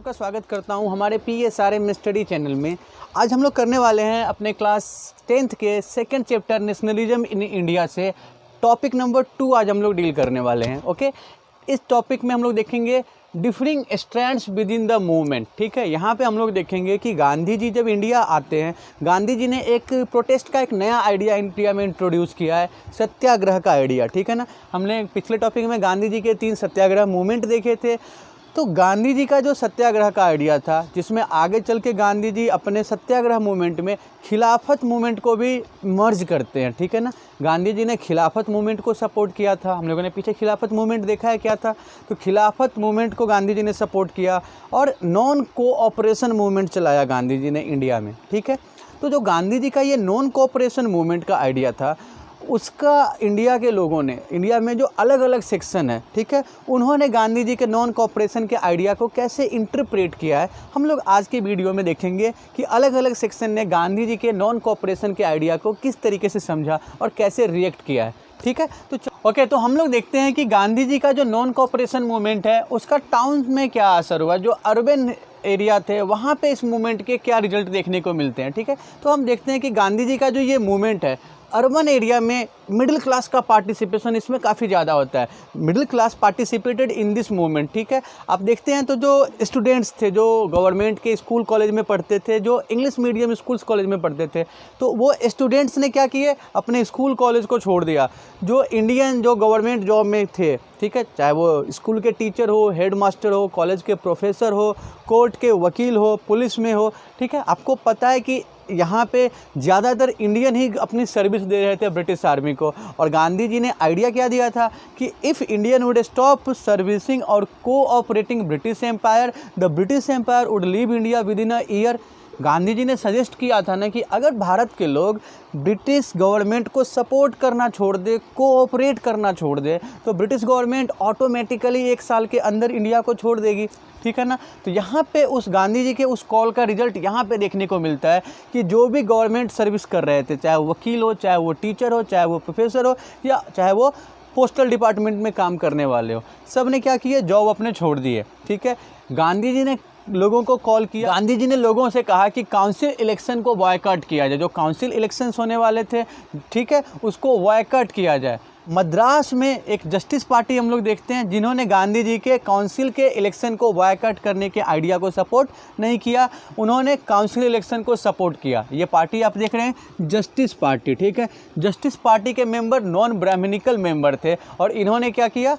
सबका स्वागत करता हूं हमारे PSRM स्टडी चैनल में। आज हम लोग करने वाले हैं अपने क्लास 10th के second chapter nationalism in India से टॉपिक नंबर 2 आज हम लोग डील करने वाले हैं। ओके, इस टॉपिक में हम लोग देखेंगे differing strands with in the movement. ठीक है, यहाँ पे हम लोग देखेंगे कि गांधी जी जब इंडिया आते हैं, गांधी जी ने एक प्रोटेस्ट का एक नया आइडिया इंडिया में इंट्रोड्यूस किया है, सत्याग्रह का आइडिया। ठीक है ना, हमने पिछले टॉपिक में गांधी जी के 3 सत्याग्रह मूवमेंट देखे थे। तो गांधी जी का जो सत्याग्रह का आइडिया था, जिसमें आगे चल के गांधी जी अपने सत्याग्रह मूवमेंट में खिलाफत मूवमेंट को भी मर्ज करते हैं। ठीक है ना, गांधी जी ने खिलाफत मूवमेंट को सपोर्ट किया था। हम लोगों ने पीछे खिलाफत मूवमेंट देखा है क्या था, तो खिलाफत मूवमेंट को गांधी जी ने सपोर्ट किया और नॉन कोऑपरेशन मूवमेंट चलाया गांधी जी ने इंडिया में। ठीक है, तो जो गांधी जी का ये नॉन कोऑपरेशन मूवमेंट का आइडिया था, उसका इंडिया के लोगों ने, इंडिया में जो अलग अलग सेक्शन है, ठीक है, उन्होंने गांधी जी के नॉन कोऑपरेशन के आइडिया को कैसे इंटरप्रेट किया है, हम लोग आज के वीडियो में देखेंगे कि अलग अलग सेक्शन ने गांधी जी के नॉन कोऑपरेशन के आइडिया को किस तरीके से समझा और कैसे रिएक्ट किया है। ठीक है, तो ओके, तो हम लोग देखते हैं कि गांधी जी का जो नॉन कोऑपरेशन मूवमेंट है, उसका टाउन में क्या असर हुआ, जो अर्बन एरिया थे वहाँ पे इस मूवमेंट के क्या रिजल्ट देखने को मिलते हैं। ठीक है, तो हम देखते हैं कि गांधी जी का जो ये मूवमेंट है, अर्बन एरिया में मिडिल क्लास का पार्टिसिपेशन इसमें काफ़ी ज़्यादा होता है। Middle class participated in this movement. ठीक है, आप देखते हैं तो जो स्टूडेंट्स थे, जो गवर्नमेंट के स्कूल कॉलेज में पढ़ते थे, जो इंग्लिश मीडियम स्कूल्स कॉलेज में पढ़ते थे, तो वो स्टूडेंट्स ने क्या किए, अपने स्कूल कॉलेज को छोड़ दिया। जो इंडियन जो गवर्नमेंट जॉब में थे, ठीक है, चाहे वो स्कूल के टीचर हो, हेड मास्टर हो, कॉलेज के प्रोफेसर हो, कोर्ट के वकील हो, पुलिस में हो, ठीक है, आपको पता है कि यहाँ पे ज़्यादातर इंडियन ही अपनी सर्विस दे रहे थे ब्रिटिश आर्मी को। और गांधी जी ने आइडिया क्या दिया था कि if Indian would stop servicing और cooperating British empire, the British empire would leave India within a year. Gandhi ji ने सजेस्ट किया था ना कि अगर भारत के लोग ब्रिटिश गवर्नमेंट को सपोर्ट करना छोड़ दे, कोऑपरेट करना छोड़ दे, तो ब्रिटिश गवर्नमेंट ऑटोमेटिकली 1 साल के अंदर इंडिया को छोड़ देगी। ठीक है ना, तो यहाँ पे उस गांधी जी के उस कॉल का रिजल्ट यहाँ पे देखने को मिलता है कि जो भी गवर्नमेंट सर्विस कर रहे थे, चाहे वो वकील हो, चाहे वो टीचर हो, चाहे वो प्रोफेसर हो, या चाहे वो पोस्टल डिपार्टमेंट में काम करने वाले हो, सब ने क्या किया, जॉब अपने छोड़ दिए। ठीक है, गांधी जी ने लोगों को कॉल किया, गांधी जी ने लोगों से कहा कि काउंसिल इलेक्शन को बॉयकॉट किया जाए, जो काउंसिल इलेक्शंस होने वाले थे, ठीक है, उसको बॉयकॉट किया जाए। मद्रास में एक जस्टिस पार्टी हम लोग देखते हैं, जिन्होंने गांधी जी के काउंसिल के इलेक्शन को बॉयकॉट करने के आइडिया को सपोर्ट नहीं किया, उन्होंने काउंसिल इलेक्शन को सपोर्ट किया। ये पार्टी आप देख रहे हैं, जस्टिस पार्टी। ठीक है, जस्टिस पार्टी के मेंबर नॉन ब्राह्मणिकल मेंबर थे और इन्होंने क्या किया,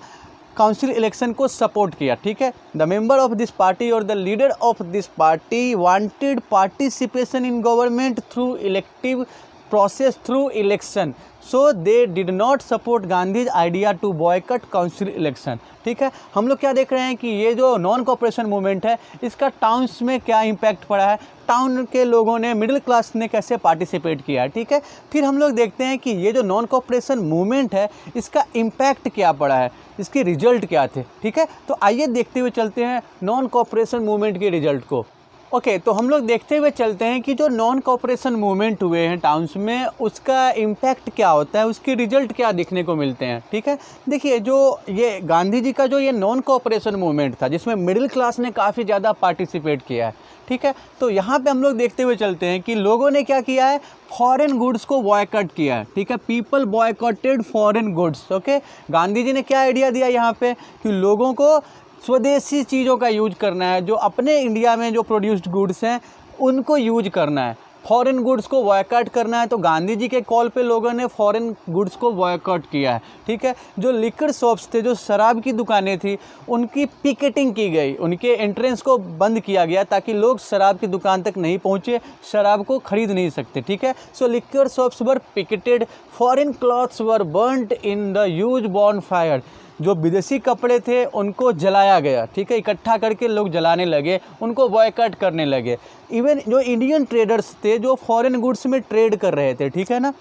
काउंसिल इलेक्शन को सपोर्ट किया। ठीक है, the member of this party और the leader of this party wanted participation in government through elective process through election, so they did not support Gandhi's idea to boycott council election. ठीक है, हम लोग क्या देख रहे हैं कि ये जो नॉन कोऑपरेशन मूवमेंट है, इसका टाउन्स में क्या इम्पैक्ट पड़ा है, टाउन के लोगों ने, मिडिल क्लास ने कैसे पार्टिसिपेट किया है। ठीक है, फिर हम लोग देखते हैं कि ये जो नॉन कोऑपरेशन मूवमेंट है, इसका इम्पैक्ट क्या पड़ा है, इसके रिजल्ट क्या थे। ठीक है, तो आइए देखते हुए चलते हैं नॉन कोऑपरेशन मूवमेंट के रिजल्ट को। ओके, तो हम लोग देखते हुए चलते हैं कि जो नॉन कोऑपरेशन मूवमेंट हुए हैं टाउन्स में, उसका इम्पैक्ट क्या होता है, उसके रिजल्ट क्या देखने को मिलते हैं। ठीक है, देखिए, जो ये गांधी जी का जो ये नॉन कोऑपरेशन मूवमेंट था, जिसमें मिडिल क्लास ने काफ़ी ज़्यादा पार्टिसिपेट किया है, ठीक है, तो यहाँ पे हम लोग देखते हुए चलते हैं कि लोगों ने क्या किया है, फॉरेन गुड्स को बॉयकॉट किया है। ठीक है, people boycotted foreign goods. Okay, Gandhi ji ने क्या आइडिया दिया यहाँ पे कि लोगों को स्वदेशी चीज़ों का यूज करना है, जो अपने इंडिया में जो प्रोड्यूस्ड गुड्स हैं उनको यूज करना है, फॉरेन गुड्स को बॉयकॉट करना है। तो गांधी जी के कॉल पे लोगों ने फॉरेन गुड्स को बॉयकॉट किया है। ठीक है, जो लिकर शॉप्स थे, जो शराब की दुकानें थी, उनकी पिकेटिंग की गई, उनके एंट्रेंस को बंद किया गया ताकि लोग शराब की दुकान तक नहीं पहुंचे, शराब को खरीद नहीं सकते। ठीक है, so liquor shops were picketed, foreign cloths were burned in the huge bonfire, जो विदेशी कपड़े थे उनको जलाया गया। ठीक है, इकट्ठा करके लोग जलाने लगे, उनको बॉयकॉट करने लगे। इवन जो इंडियन ट्रेडर्स थे, जो फॉरेन गुड्स में ट्रेड कर रहे थे, ठीक है ना,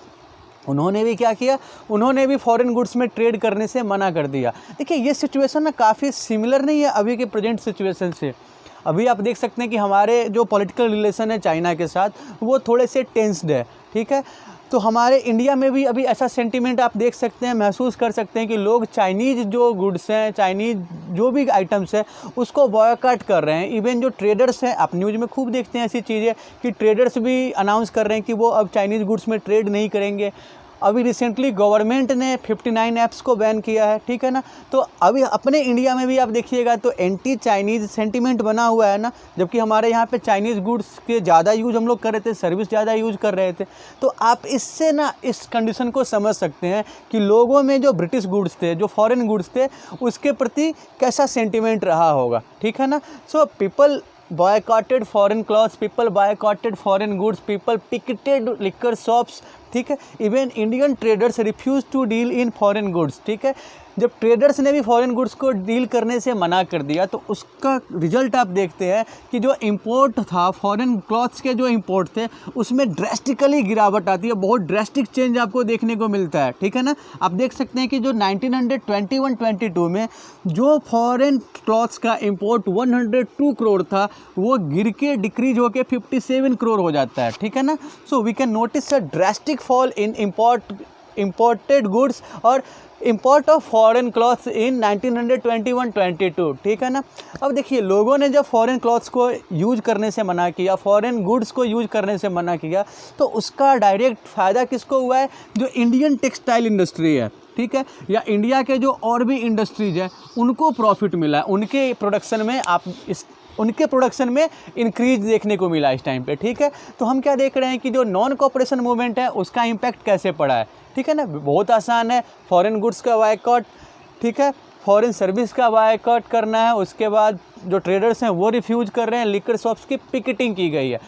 उन्होंने भी क्या किया, उन्होंने भी फॉरेन गुड्स में ट्रेड करने से मना कर दिया। देखिए, ये सिचुएशन ना काफ़ी सिमिलर नहीं है अभी के प्रेजेंट सिचुएशन से। अभी आप देख सकते हैं कि हमारे जो पॉलिटिकल रिलेशन है चाइना के साथ, वो थोड़े से टेंस्ड है। ठीक है, तो हमारे इंडिया में भी अभी ऐसा सेंटीमेंट आप देख सकते हैं, महसूस कर सकते हैं कि लोग चाइनीज़ जो गुड्स हैं, चाइनीज़ जो भी आइटम्स हैं उसको बॉयकॉट कर रहे हैं। इवन जो ट्रेडर्स हैं, आप न्यूज़ में खूब देखते हैं ऐसी चीज़ें कि ट्रेडर्स भी अनाउंस कर रहे हैं कि वो अब चाइनीज़ गुड्स में ट्रेड नहीं करेंगे। अभी रिसेंटली गवर्नमेंट ने 59 ऐप्स को बैन किया है, ठीक है ना। तो अभी अपने इंडिया में भी आप देखिएगा तो एंटी चाइनीज़ सेंटीमेंट बना हुआ है ना, जबकि हमारे यहाँ पे चाइनीज़ गुड्स के ज़्यादा यूज़ हम लोग कर रहे थे, सर्विस ज़्यादा यूज़ कर रहे थे। तो आप इससे ना इस कंडीशन को समझ सकते हैं कि लोगों में जो ब्रिटिश गुड्स थे, जो फॉरेन गुड्स थे, उसके प्रति कैसा सेंटीमेंट रहा होगा, ठीक है ना। So people boycotted foreign clothes, people boycotted foreign goods, people picketed liquor shops, ठीक है। Even Indian traders refuse to deal in foreign goods, ठीक है। जब ट्रेडर्स ने भी फॉरेन गुड्स को डील करने से मना कर दिया तो उसका रिजल्ट आप देखते हैं कि जो इंपोर्ट था, फॉरेन क्लॉथ्स के जो इंपोर्ट थे उसमें ड्रेस्टिकली गिरावट आती है, बहुत ड्रेस्टिक चेंज आपको देखने को मिलता है, ठीक है ना। आप देख सकते हैं कि जो 1921-22 में जो फॉरेन क्लॉथ्स का इंपोर्ट 102 करोड़ था वो गिर के डिक्रीज होकर 57 करोड़ हो जाता है, ठीक है ना। So we can notice a drastic fall in imported goods और import of foreign clothes in 1921-22, ठीक है ना। अब देखिए लोगों ने जब फॉरेन क्लॉथ्स को यूज करने से मना किया, फॉरेन गुड्स को यूज करने से मना किया, तो उसका डायरेक्ट फ़ायदा किसको हुआ है? जो इंडियन टेक्सटाइल इंडस्ट्री है, ठीक है, या इंडिया के जो और भी इंडस्ट्रीज हैं उनको प्रॉफिट मिला है, उनके प्रोडक्शन में इंक्रीज देखने को मिला इस टाइम पे, ठीक है। तो हम क्या देख रहे हैं कि जो नॉन कोऑपरेशन मूवमेंट है उसका इम्पैक्ट कैसे पड़ा है, ठीक है ना। बहुत आसान है, फॉरेन गुड्स का बायकॉट, ठीक है, फॉरेन सर्विस का बायकॉट करना है, उसके बाद जो ट्रेडर्स हैं वो रिफ्यूज़ कर रहे हैं, लिकर शॉप्स की पिकेटिंग की गई है।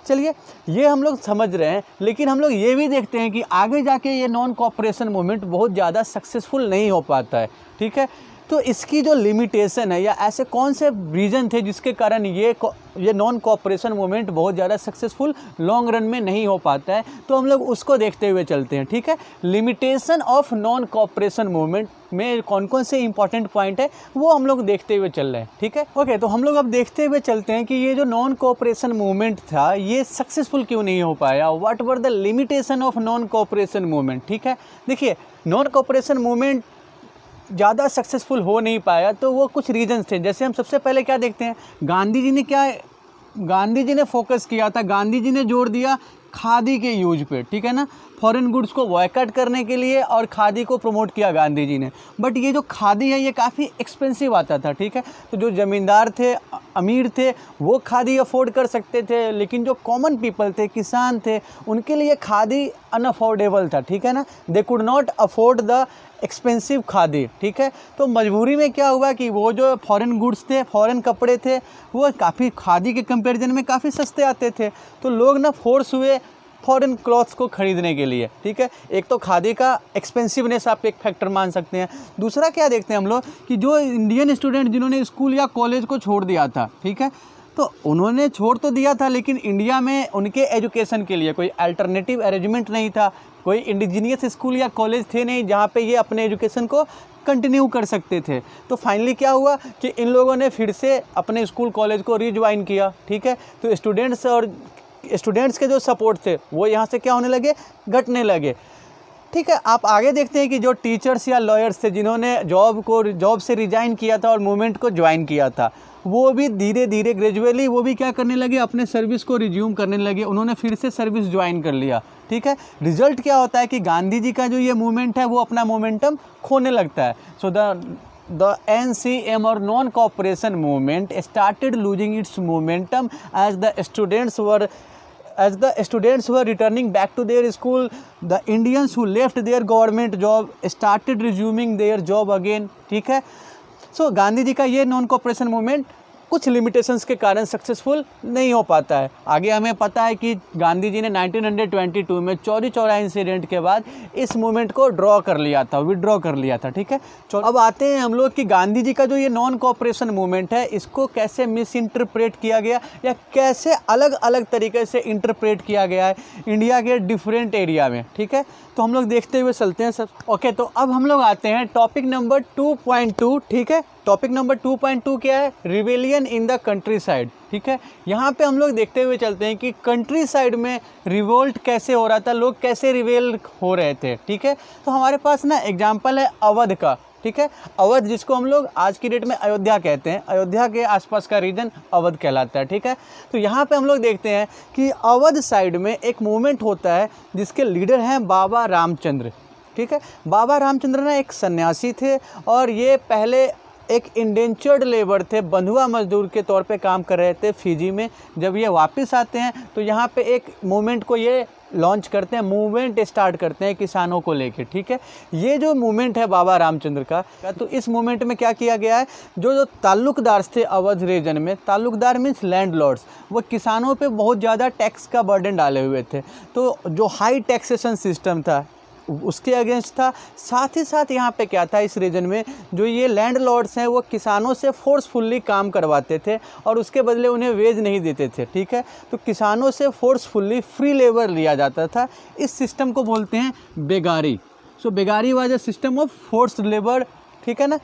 चलिए ये हम लोग समझ रहे हैं, लेकिन हम लोग ये भी देखते हैं कि आगे जाके ये नॉन कोऑपरेशन मूवमेंट बहुत ज़्यादा सक्सेसफुल नहीं हो पाता है, ठीक है। तो इसकी जो लिमिटेशन है या ऐसे कौन से रीज़न थे जिसके कारण ये नॉन कोऑपरेशन मूवमेंट बहुत ज़्यादा सक्सेसफुल लॉन्ग रन में नहीं हो पाता है, तो हम लोग उसको देखते हुए चलते हैं, ठीक है। Limitation of non cooperation movement में कौन कौन से इंपॉर्टेंट पॉइंट है वो हम लोग देखते हुए चल रहे हैं, ठीक है। ओके, तो हम लोग अब देखते हुए चलते हैं कि ये जो नॉन कोऑपरेशन मूवमेंट था ये सक्सेसफुल क्यों नहीं हो पाया, what were the limitation of non cooperation movement, ठीक है। देखिए नॉन कोऑपरेशन मूवमेंट ज़्यादा सक्सेसफुल हो नहीं पाया तो वो कुछ रीजंस थे। जैसे हम सबसे पहले क्या देखते हैं, गांधी जी ने फोकस किया था, गांधी जी ने जोर दिया खादी के यूज पे, ठीक है ना। फॉरेन गुड्स को बॉयकॉट करने के लिए और खादी को प्रमोट किया गांधी जी ने। बट ये जो खादी है ये काफ़ी एक्सपेंसिव आता था, ठीक है। तो जो ज़मींदार थे, अमीर थे, वो खादी अफोर्ड कर सकते थे, लेकिन जो कॉमन पीपल थे, किसान थे, उनके लिए खादी अनअफोर्डेबल था, ठीक है ना। They could not afford the expensive khadi, ठीक है। तो मजबूरी में क्या हुआ कि वो जो फॉरेन गुड्स थे, फॉरेन कपड़े थे, वो काफ़ी खादी के कंपैरिजन में काफ़ी सस्ते आते थे, तो लोग ना फोर्स हुए फॉरेन क्लॉथ्स को ख़रीदने के लिए, ठीक है। एक तो खादी का एक्सपेंसिवनेस आप एक फैक्टर मान सकते हैं। दूसरा क्या देखते हैं हम लोग कि जो इंडियन स्टूडेंट जिन्होंने स्कूल या कॉलेज को छोड़ दिया था, ठीक है, तो उन्होंने छोड़ तो दिया था लेकिन इंडिया में उनके एजुकेशन के लिए कोई अल्टरनेटिव अरेंजमेंट नहीं था, कोई इंडिजीनियस स्कूल या कॉलेज थे नहीं जहाँ पे ये अपने एजुकेशन को कंटिन्यू कर सकते थे। तो फाइनली क्या हुआ कि इन लोगों ने फिर से अपने स्कूल कॉलेज को रीज्वाइन किया, ठीक है। तो स्टूडेंट्स के जो सपोर्ट थे वो यहाँ से क्या होने लगे, घटने लगे, ठीक है। आप आगे देखते हैं कि जो टीचर्स या लॉयर्स थे जिन्होंने जॉब से रिजाइन किया था और मूवमेंट को ज्वाइन किया था, वो भी धीरे धीरे ग्रेजुअली वो भी क्या करने लगे, अपने सर्विस को रिज्यूम करने लगे, उन्होंने फिर से सर्विस ज्वाइन कर लिया, ठीक है। रिजल्ट क्या होता है कि गांधी जी का जो ये मूवमेंट है वो अपना मोमेंटम खोने लगता है। सो द NCM और non cooperation movement started losing its momentum as the students were returning back to their school. The Indians who left their government job started resuming their job again, ठीक है। सो गांधी जी का ये non cooperation movement कुछ limitations के कारण successful नहीं हो पाता है। आगे हमें पता है कि गांधी जी ने 1922 में चौरी चौरा इंसिडेंट के बाद इस मूवमेंट को विड्रॉ कर लिया था, ठीक है। अब आते हैं हम लोग कि गांधी जी का जो ये नॉन कोऑपरेशन मूवमेंट है इसको कैसे मिस इंटरप्रेट किया गया या कैसे अलग अलग तरीके से इंटरप्रेट किया गया है इंडिया के डिफरेंट एरिया में, ठीक है। तो हम लोग देखते हुए चलते हैं सब। ओके, तो अब हम लोग आते हैं टॉपिक नंबर 2.2, ठीक है। टॉपिक नंबर 2.2 क्या है, rebellion rebellion in the country side. ठीक है, यहाँ पे हम लोग देखते हुए चलते हैं कि कंट्री साइड में रिवोल्ट कैसे हो रहा था, लोग कैसे रिवेल हो रहे थे। ठीक है, तो हमारे पास ना एग्जाम्पल है अवध का। ठीक है, अवध जिसको हम लोग आज की डेट में अयोध्या कहते हैं, अयोध्या के आसपास का रीजन अवध कहलाता है। ठीक है, तो यहाँ पे हम लोग देखते हैं कि अवध साइड में एक मूवमेंट होता है जिसके लीडर हैं बाबा रामचंद्र। ठीक है, बाबा रामचंद्र ना एक सन्यासी थे और ये पहले एक इंडेंचर्ड लेबर थे, बंधुआ मजदूर के तौर पे काम कर रहे थे फिजी में। जब ये वापस आते हैं तो यहाँ पे एक मूवमेंट को ये लॉन्च करते हैं, मूवमेंट स्टार्ट करते हैं किसानों को लेके। ठीक है, ये जो मूवमेंट है बाबा रामचंद्र का, तो इस मूवमेंट में क्या किया गया है, जो ताल्लुकदार थे अवध रीजन में, ताल्लुकदार मीन्स लैंडलॉर्ड्स, वो किसानों पे बहुत ज़्यादा टैक्स का बर्डन डाले हुए थे। तो जो हाई टैक्सेशन सिस्टम था उसके अगेंस्ट था। साथ ही साथ यहाँ पे क्या था, इस रीजन में जो ये लैंडलॉर्ड्स हैं वो किसानों से फोर्सफुल्ली काम करवाते थे और उसके बदले उन्हें वेज नहीं देते थे। ठीक है, तो किसानों से फोर्सफुल्ली फ्री लेबर लिया जाता था। इस सिस्टम को बोलते हैं बेगारी। So begari was a system of forced labour. ठीक है ना,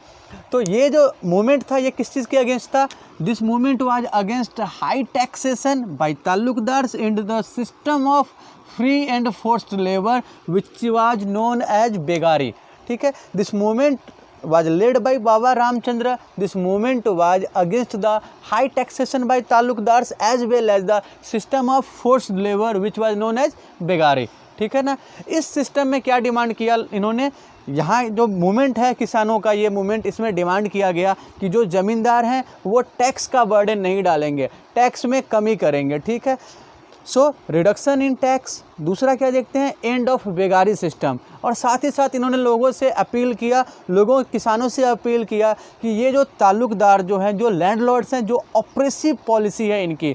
तो ये जो मूवमेंट था ये किस चीज़ के अगेंस्ट था? This movement was against high taxation by talukdars and the system of free and forced labour which was known as begari. ठीक है, this movement was led by Baba Ramchandra. This movement was against the high taxation by talukdars as well as the system of forced labor which was known as begari. ठीक है ना, इस system में क्या demand किया इन्होंने, यहाँ जो मूवमेंट है किसानों का, ये मूवमेंट, इसमें डिमांड किया गया कि जो ज़मींदार हैं वो टैक्स का बर्डन नहीं डालेंगे, टैक्स में कमी करेंगे। ठीक है, सो रिडक्शन इन टैक्स। दूसरा क्या देखते हैं, एंड ऑफ बेगारी सिस्टम। और साथ ही साथ इन्होंने लोगों से अपील किया, किसानों से अपील किया कि ये जो ताल्लुकदार जो हैं, जो लैंडलॉर्ड्स हैं, जो ऑप्रेसिव पॉलिसी है इनकी,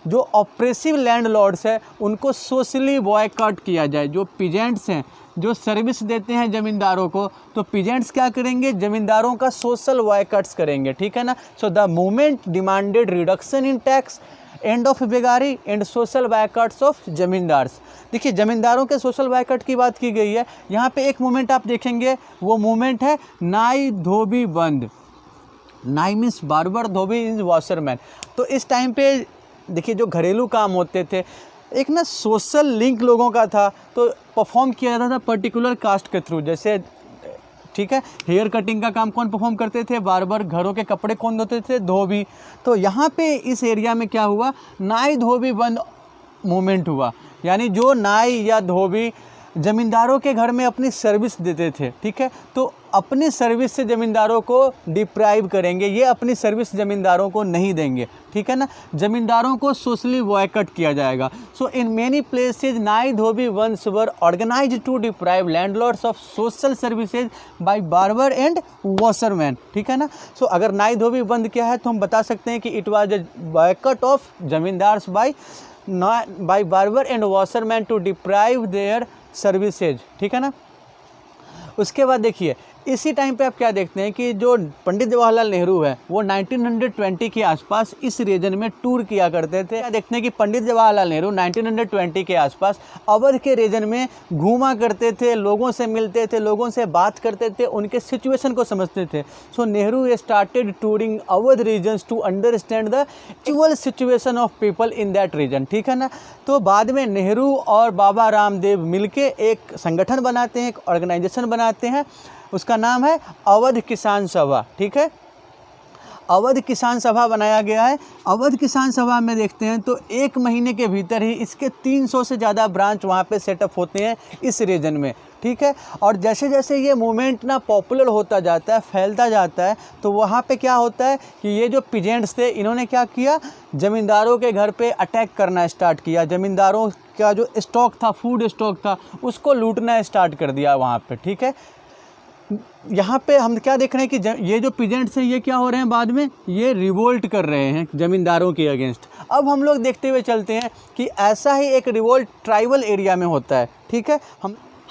जो ऑप्रेसिव लैंडलॉर्ड्स है उनको सोशली बॉयकॉट किया जाए। जो पीजेंट्स हैं जो सर्विस देते हैं ज़मींदारों को, तो पीजेंट्स क्या करेंगे, ज़मींदारों का सोशल बॉयकॉट्स करेंगे। ठीक है ना, so the movement demanded reduction in tax, end of begari and social boycotts of zamindars. देखिए, ज़मींदारों के सोशल बायकॉट की बात की गई है। यहाँ पे एक मूवमेंट आप देखेंगे, वो मूवमेंट है नाई धोबी बंद। नाई means barber, Dhobi is washerman. तो इस टाइम पे देखिए जो घरेलू काम होते थे, एक ना सोशल लिंक लोगों का था, तो परफॉर्म किया जाता था पर्टिकुलर कास्ट के थ्रू। जैसे ठीक है, हेयर कटिंग का काम कौन परफॉर्म करते थे, बार्बर। घरों के कपड़े कौन धोते थे, धोबी। तो यहाँ पे इस एरिया में क्या हुआ, नाई धोबी बंद मूवमेंट हुआ। यानी जो नाई या धोबी ज़मींदारों के घर में अपनी सर्विस देते थे, ठीक है, तो अपनी सर्विस से ज़मींदारों को डिप्राइव करेंगे, ये अपनी सर्विस ज़मींदारों को नहीं देंगे। ठीक है ना, ज़मींदारों को सोशली बॉयकॉट किया जाएगा। सो इन many places nai dhobi bans were organised to deprive landlords of social services by barber and washerman. ठीक है ना, सो अगर नाई धोबी बंद किया है तो हम बता सकते हैं कि it was a boycott of zamindars by barber and washerman to deprive their services. ठीक है ना, उसके बाद देखिए इसी टाइम पे आप क्या देखते हैं कि जो पंडित जवाहरलाल नेहरू है वो 1920 के आसपास इस रीजन में टूर किया करते थे। क्या देखते हैं कि पंडित जवाहरलाल नेहरू 1920 के आसपास अवध के रीजन में घूमा करते थे, लोगों से मिलते थे, लोगों से बात करते थे, उनके सिचुएशन को समझते थे। So Nehru started touring Awadh regions to understand the actual situation of people in that region. ठीक है ना, तो बाद में नेहरू और बाबा रामदेव मिलके एक संगठन बनाते हैं, एक ऑर्गेनाइजेशन बनाते हैं, उसका नाम है अवध किसान सभा। ठीक है, अवध किसान सभा बनाया गया है। अवध किसान सभा में देखते हैं तो एक महीने के भीतर ही इसके 300 से ज़्यादा ब्रांच वहाँ पे सेटअप होते हैं इस रीजन में। ठीक है, और जैसे जैसे ये मूवमेंट ना पॉपुलर होता जाता है, फैलता जाता है, तो वहाँ पे क्या होता है कि ये जो पीजेंट्स थे इन्होंने क्या किया, ज़मींदारों के घर पे अटैक करना स्टार्ट किया। ज़मींदारों का जो स्टॉक था, फूड स्टॉक था, उसको लूटना स्टार्ट कर दिया वहाँ पर। ठीक है, यहाँ पे हम क्या देख रहे हैं कि ये जो पीजेंट्स हैं ये क्या हो रहे हैं, बाद में ये रिवोल्ट कर रहे हैं ज़मींदारों के अगेंस्ट। अब हम लोग देखते हुए चलते हैं कि ऐसा ही एक रिवोल्ट ट्राइबल एरिया में होता है। ठीक है,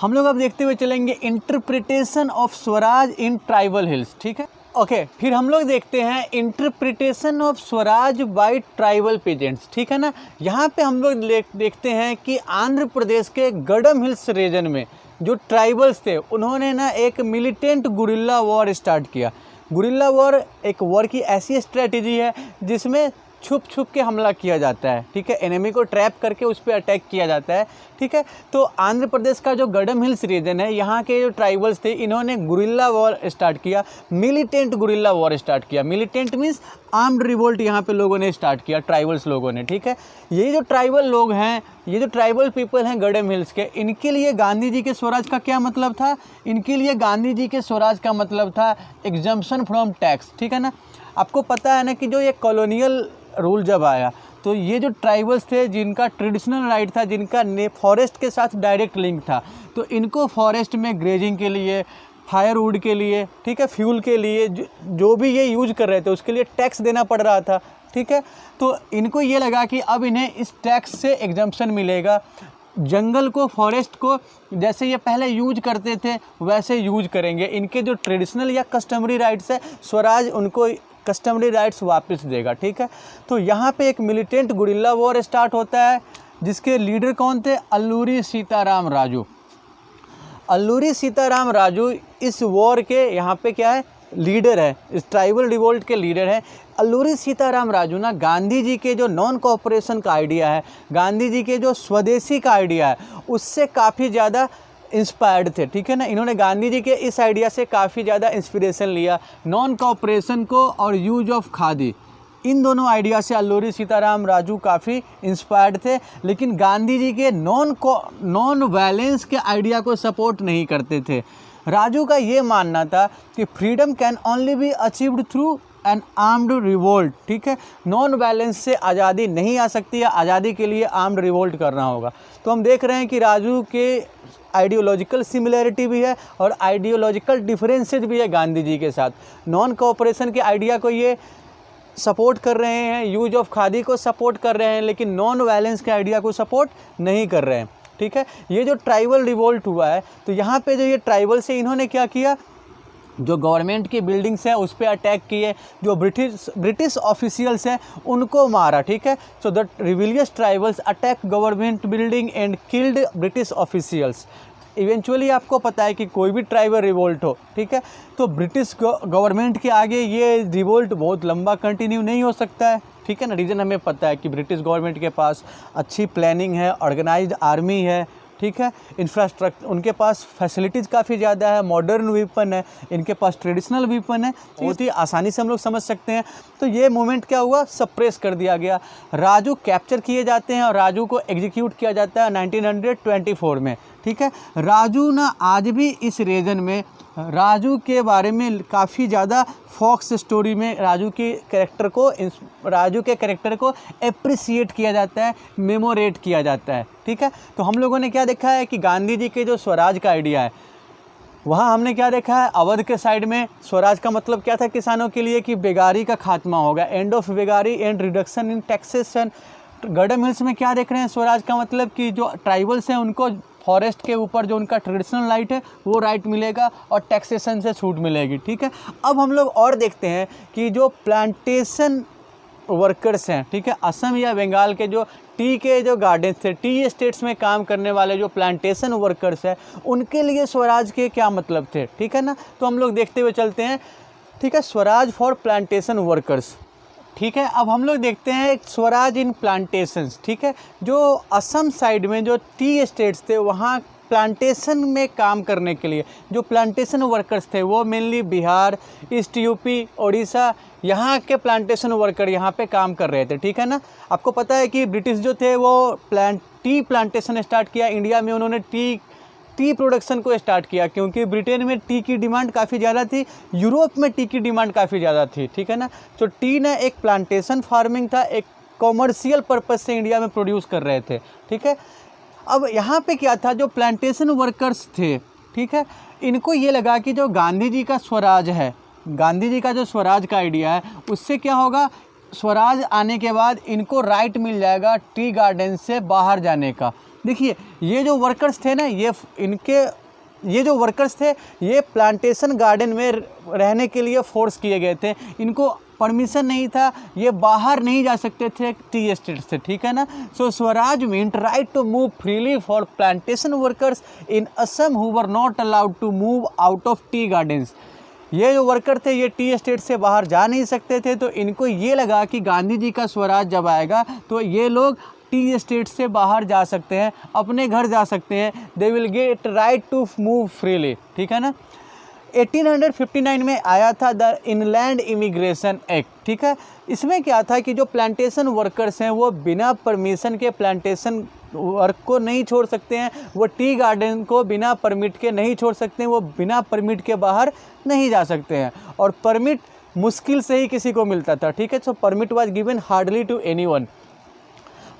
हम लोग अब देखते हुए चलेंगे interpretation of Swaraj in tribal hills. ठीक है, ओके, फिर हम लोग देखते हैं interpretation of Swaraj bye tribal peasants. ठीक है ना, यहाँ पे हम लोग देखते हैं कि आंध्र प्रदेश के गडम हिल्स रीजन में जो ट्राइबल्स थे उन्होंने ना एक मिलिटेंट गुरिल्ला वॉर स्टार्ट किया। गुरिल्ला वॉर एक वॉर की ऐसी स्ट्रेटजी है जिसमें छुप छुप के हमला किया जाता है, ठीक है, एनिमी को ट्रैप करके उस पर अटैक किया जाता है, ठीक है। तो आंध्र प्रदेश का जो गडम हिल्स रीजन है, यहाँ के जो ट्राइबल्स थे इन्होंने गुरिल्ला वॉर स्टार्ट किया, मिलिटेंट गुरिल्ला वॉर स्टार्ट किया। मिलिटेंट मीन्स आर्म्ड रिवोल्ट यहाँ पे लोगों ने स्टार्ट किया, ट्राइबल्स लोगों ने, ठीक है। ये जो ट्राइबल लोग हैं, ये जो ट्राइबल पीपल हैं गडम हिल्स के, इनके लिए गांधी जी के स्वराज का क्या मतलब था? इनके लिए गांधी जी के स्वराज का मतलब था एग्जम्पशन फ्रॉम टैक्स, ठीक है ना। आपको पता है ना कि जो ये कॉलोनियल रूल जब आया तो ये जो ट्राइबल्स थे जिनका ट्रेडिशनल राइट था, जिनका फॉरेस्ट के साथ डायरेक्ट लिंक था, तो इनको फॉरेस्ट में ग्रेजिंग के लिए, फायरवुड के लिए, ठीक है, फ्यूल के लिए जो भी ये यूज कर रहे थे उसके लिए टैक्स देना पड़ रहा था, ठीक है। तो इनको ये लगा कि अब इन्हें इस टैक्स से एग्जम्पशन मिलेगा, जंगल को, फॉरेस्ट को जैसे ये पहले यूज करते थे वैसे यूज करेंगे। इनके जो ट्रेडिशनल या कस्टमरी राइट्स है, स्वराज उनको कस्टमरी राइट्स वापस देगा, ठीक है। तो यहाँ पे एक मिलिटेंट गुरिल्ला वॉर स्टार्ट होता है जिसके लीडर कौन थे? अल्लूरी सीताराम राजू। अल्लूरी सीताराम राजू इस वॉर के यहाँ पे क्या है? लीडर है, इस ट्राइबल रिवोल्ट के लीडर हैं। अल्लूरी सीताराम राजू ना गांधी जी के जो नॉन कोऑपरेशन का आइडिया है, गांधी जी के जो स्वदेशी का आइडिया है, उससे काफ़ी ज़्यादा इंस्पायर्ड थे, ठीक है ना। इन्होंने गांधी जी के इस आइडिया से काफ़ी ज़्यादा इंस्पिरेशन लिया, नॉन कोऑपरेशन को और यूज ऑफ खादी, इन दोनों आइडिया से अल्लूरी सीताराम राजू काफ़ी इंस्पायर्ड थे। लेकिन गांधी जी के नॉन वायलेंस के आइडिया को सपोर्ट नहीं करते थे। राजू का ये मानना था कि freedom can only be achieved through an armed revolt, ठीक है। नॉन वायलेंस से आज़ादी नहीं आ सकती है, आज़ादी के लिए आर्म्ड रिवोल्ट करना होगा। तो हम देख रहे हैं कि राजू के आइडियोलॉजिकल सिमिलैरिटी भी है और आइडियोलॉजिकल डिफरेंसेस भी है गांधी जी के साथ। नॉन कोऑपरेशन के आइडिया को ये सपोर्ट कर रहे हैं, यूज ऑफ खादी को सपोर्ट कर रहे हैं, लेकिन नॉन वायलेंस के आइडिया को सपोर्ट नहीं कर रहे हैं, ठीक है। ये जो ट्राइबल रिवोल्ट हुआ है, तो यहाँ पे जो ये ट्राइबल से इन्होंने क्या किया, जो गवर्नमेंट की बिल्डिंग्स है उस पर अटैक किए, जो ब्रिटिश ऑफिशियल्स हैं उनको मारा, ठीक है। So the rebellious tribals attack government building and killed British officials. Eventually आपको पता है कि कोई भी ट्राइबल रिवोल्ट हो, ठीक है, तो ब्रिटिश गवर्नमेंट के आगे ये रिवोल्ट बहुत लंबा कंटिन्यू नहीं हो सकता है, ठीक है ना। रीज़न हमें पता है कि ब्रिटिश गवर्नमेंट के पास अच्छी प्लानिंग है, ऑर्गेनाइज्ड आर्मी है, ठीक है, इंफ्रास्ट्रक्चर उनके पास फैसिलिटीज़ काफ़ी ज़्यादा है, मॉडर्न वेपन है, इनके पास ट्रेडिशनल वेपन है, बहुत ही आसानी से हम लोग समझ सकते हैं। तो ये मूवमेंट क्या हुआ, सप्रेस कर दिया गया। राजू कैप्चर किए जाते हैं और राजू को एग्जीक्यूट किया जाता है 1924 में, ठीक है। राजू ना आज भी इस रीजन में, राजू के बारे में काफ़ी ज़्यादा फॉक्स स्टोरी में राजू के कैरेक्टर को एप्रिसिएट किया जाता है, मेमोरेट किया जाता है, ठीक है। तो हम लोगों ने क्या देखा है कि गांधी जी के जो स्वराज का आइडिया है, वहाँ हमने क्या देखा है, अवध के साइड में स्वराज का मतलब क्या था किसानों के लिए, कि बेगारी का खात्मा होगा, end of begari and reduction in taxation. Gudem hills में क्या देख रहे हैं, स्वराज का मतलब कि जो ट्राइबल्स हैं उनको फॉरेस्ट के ऊपर जो उनका ट्रेडिशनल राइट है वो राइट मिलेगा और टैक्सेशन से छूट मिलेगी, ठीक है। अब हम लोग और देखते हैं कि जो प्लांटेशन वर्कर्स हैं, ठीक है, असम या बंगाल के जो टी के जो गार्डन्स थे, टी एस्टेट्स में काम करने वाले जो प्लांटेशन वर्कर्स हैं, उनके लिए स्वराज के क्या मतलब थे, ठीक है ना। तो हम लोग देखते हुए चलते हैं, ठीक है, स्वराज फॉर प्लांटेशन वर्कर्स, ठीक है। अब हम लोग देखते हैं स्वराज इन प्लांटेशंस, ठीक है। जो असम साइड में जो टी एस्टेट्स थे, वहाँ प्लांटेशन में काम करने के लिए जो प्लांटेशन वर्कर्स थे वो mainly Bihar, east UP, Orissa, यहाँ के प्लांटेशन वर्कर यहाँ पे काम कर रहे थे, ठीक है ना। आपको पता है कि ब्रिटिश जो थे वो टी प्लांटेशन स्टार्ट किया इंडिया में, उन्होंने टी प्रोडक्शन को स्टार्ट किया, क्योंकि ब्रिटेन में टी की डिमांड काफ़ी ज़्यादा थी, यूरोप में टी की डिमांड काफ़ी ज़्यादा थी, ठीक है ना। तो टी ना एक प्लांटेशन फार्मिंग था, एक कॉमर्शियल पर्पज़ से इंडिया में प्रोड्यूस कर रहे थे, ठीक है। अब यहाँ पे क्या था, जो प्लांटेशन वर्कर्स थे, ठीक है, इनको ये लगा कि जो गांधी जी का स्वराज है, गांधी जी का जो स्वराज का आइडिया है, उससे क्या होगा, स्वराज आने के बाद इनको राइट मिल जाएगा टी गार्डन से बाहर जाने का। देखिए ये जो वर्कर्स थे ना, ये जो वर्कर्स थे ये प्लांटेशन गार्डन में रहने के लिए फोर्स किए गए थे, इनको परमिशन नहीं था, ये बाहर नहीं जा सकते थे टी एस्टेट से, ठीक है ना। So swaraj meant right to move freely for plantation workers in Assam who were not allowed to move out of tea gardens. ये जो वर्कर थे ये टी एस्टेट से बाहर जा नहीं सकते थे, तो इनको ये लगा कि गांधी जी का स्वराज जब आएगा तो ये लोग टी एस्टेट से बाहर जा सकते हैं, अपने घर जा सकते हैं, they will get right to move freely, ठीक है ना। 1859 में आया था द इनलैंड इमिग्रेशन एक्ट, ठीक है। इसमें क्या था कि जो प्लांटेशन वर्कर्स हैं वो बिना परमिशन के प्लांटेशन वर्क को नहीं छोड़ सकते हैं, वो टी गार्डन को बिना परमिट के नहीं छोड़ सकते हैं, वो बिना परमिट के बाहर नहीं जा सकते हैं, और परमिट मुश्किल से ही किसी को मिलता था, ठीक है। So permit was given hardly to anyone.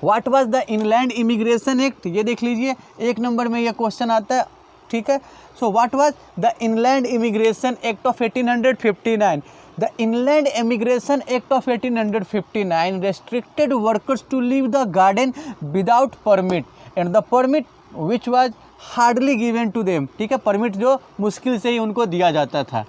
What was the inland immigration act, ये देख लीजिए, 1 नंबर में यह क्वेश्चन आता है, ठीक है। So what was the inland immigration act of 1859? The Inland Immigration Act of 1859 restricted workers to leave the garden without permit, and the permit which was hardly given to them, ठीक है, permit जो मुश्किल से ही उनको दिया जाता था।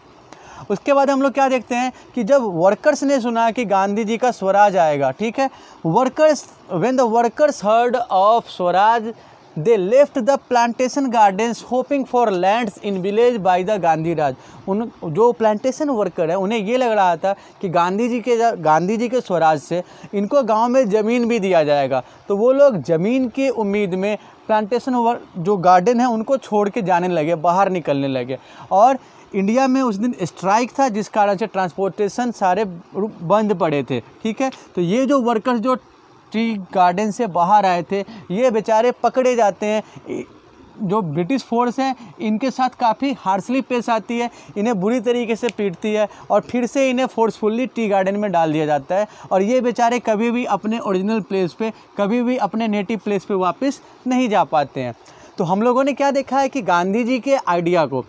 उसके बाद हम लोग क्या देखते हैं कि जब वर्कर्स ने सुना कि गांधी जी का स्वराज आएगा, ठीक है, workers when the workers heard of swaraj they left the plantation gardens hoping for lands in village by the Gandhi raj. उन जो प्लांटेशन वर्कर है उन्हें ये लग रहा था कि गांधी जी के स्वराज से इनको गांव में ज़मीन भी दिया जाएगा, तो वो लोग ज़मीन की उम्मीद में प्लांटेशन जो गार्डन है उनको छोड़ के जाने लगे, बाहर निकलने लगे। और इंडिया में उस दिन स्ट्राइक था जिस कारण से ट्रांसपोर्टेशन सारे बंद पड़े थे, ठीक है। तो ये जो वर्कर्स जो टी गार्डन से बाहर आए थे ये बेचारे पकड़े जाते हैं, जो ब्रिटिश फोर्स है इनके साथ काफ़ी हार्शली पेश आती है, इन्हें बुरी तरीके से पीटती है और फिर से इन्हें फोर्सफुली टी गार्डन में डाल दिया जाता है, और ये बेचारे कभी भी अपने ओरिजिनल प्लेस पे, कभी भी अपने नेटिव प्लेस पे वापस नहीं जा पाते हैं। तो हम लोगों ने क्या देखा है कि गांधी जी के आइडिया को,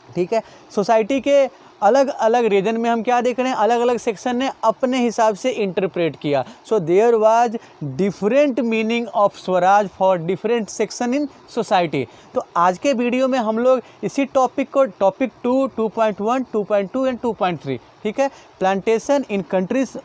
ठीक है, सोसाइटी के अलग अलग रीजन में हम क्या देख रहे हैं, अलग अलग सेक्शन ने अपने हिसाब से इंटरप्रेट किया। So there was different meaning of swaraj for different section in society. तो आज के वीडियो में हम लोग इसी टॉपिक को टॉपिक 2, 2.1, 2.2 एंड 2.3, ठीक है, प्लांटेशन इन कंट्रीज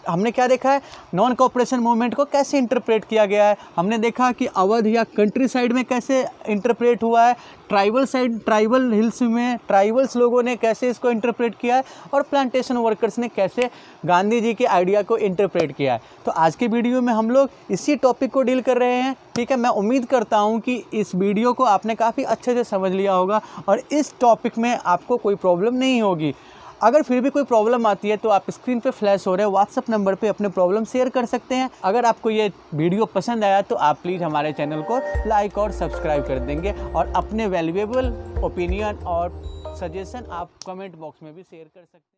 हमने क्या देखा है, नॉन कोऑपरेशन मूवमेंट को कैसे इंटरप्रेट किया गया है, हमने देखा कि अवध या कंट्री साइड में कैसे इंटरप्रेट हुआ है, ट्राइबल साइड, ट्राइबल हिल्स में ट्राइबल्स लोगों ने कैसे इसको इंटरप्रेट किया है, और प्लांटेशन वर्कर्स ने कैसे गांधी जी के आइडिया को इंटरप्रेट किया है। तो आज के वीडियो में हम लोग इसी टॉपिक को डील कर रहे हैं, ठीक है। मैं उम्मीद करता हूँ कि इस वीडियो को आपने काफ़ी अच्छे से समझ लिया होगा और इस टॉपिक में आपको कोई प्रॉब्लम नहीं होगी। अगर फिर भी कोई प्रॉब्लम आती है तो आप स्क्रीन पे फ्लैश हो रहे व्हाट्सअप नंबर पे अपने प्रॉब्लम शेयर कर सकते हैं। अगर आपको ये वीडियो पसंद आया तो आप प्लीज़ हमारे चैनल को लाइक और सब्सक्राइब कर देंगे, और अपने वैल्यूएबल ओपिनियन और सजेशन आप कमेंट बॉक्स में भी शेयर कर सकते हैं।